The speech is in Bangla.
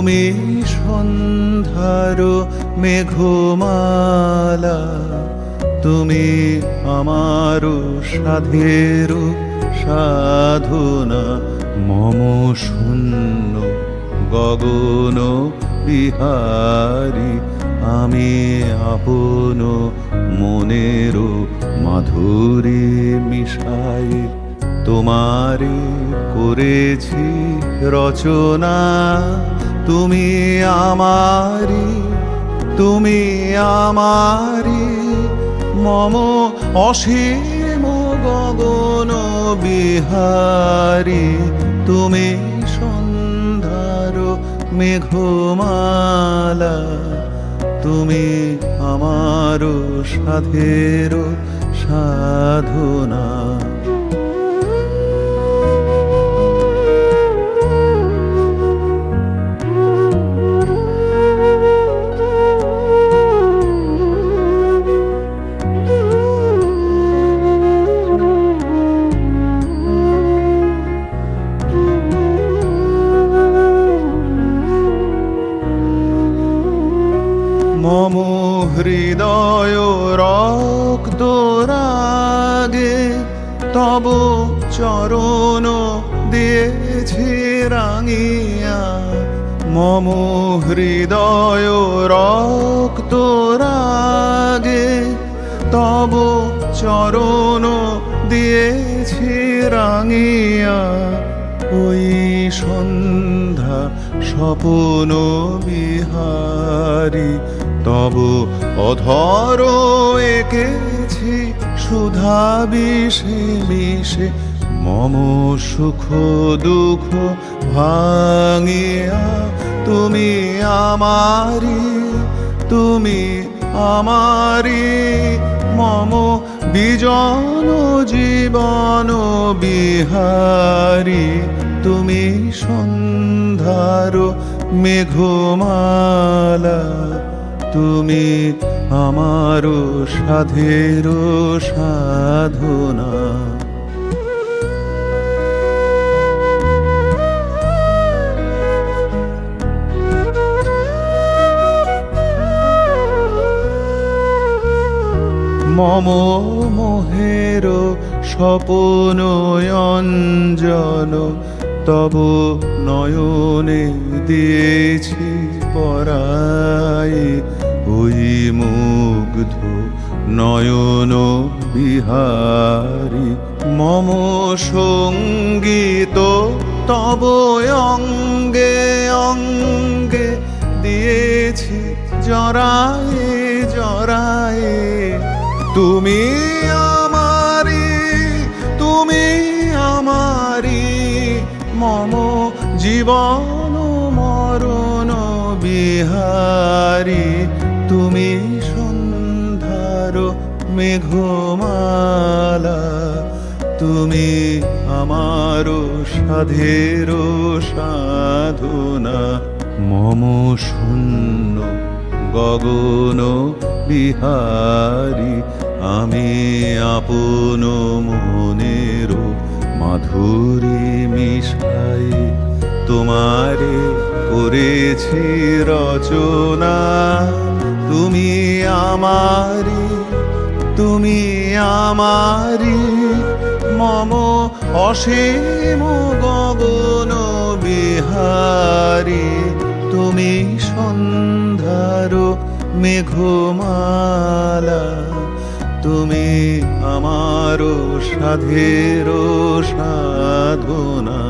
তুমি সন্ধ্যার মেঘমালা, তুমি আমার সাধের সাধনা। মম শূন্য গগন বিহারী, আমি আপন মনের মাধুরী মিশাই তোমারে করেছি রচনা। তুমি আমারি, তুমি আমারি, মম অসীম গগন বিহারী। তুমি সন্ধ্যার মেঘমালা, তুমি আমার সাধের সাধনা। মম হৃদয় রক্ত রাগে, তব চরণ দিয়েছি রাঙিয়া। মম হৃদয় রক্ত রাগে, তব চরণ দিয়েছি রাঙিয়া। ওই সন্ধ্যা স্বপ্ন বিহারী, তব অধর এঁকেছি সুধা বিষে মিশে। মম সুখ দুঃখ ভাঙিয়া, তুমি আমারি, তুমি আমারি, মম বিজন জীবন বিহারী। তুমি সন্ধ্যার মেঘমালা, তুমি আমার সাধের সাধনা। মম মোহের স্বপন অঞ্জন, তব নয়নে দিয়েছি পরাই। ওই মুগ্ধ নয়ন বিহারী, মম সঙ্গীত তব অঙ্গে অঙ্গে দিয়েছি জরায়ে জরায়ে। তুমি আমারি, তুমি আমারি, মম জীবন মরণ বিহারী। তুমি সন্ধ্যার মেঘমালা, তুমি আমার সাধের সাধনা। মম শূন্য গগন বিহারী, আমি আপন মনের মাধুরী মিশাই তোমারে করেছি রচনা। তুমি আমারি, তুমি আমারি, মম অসীম গগন বিহারী। তুমি সন্ধ্যার মেঘমালা, তুমি আমার সাধের সাধনা।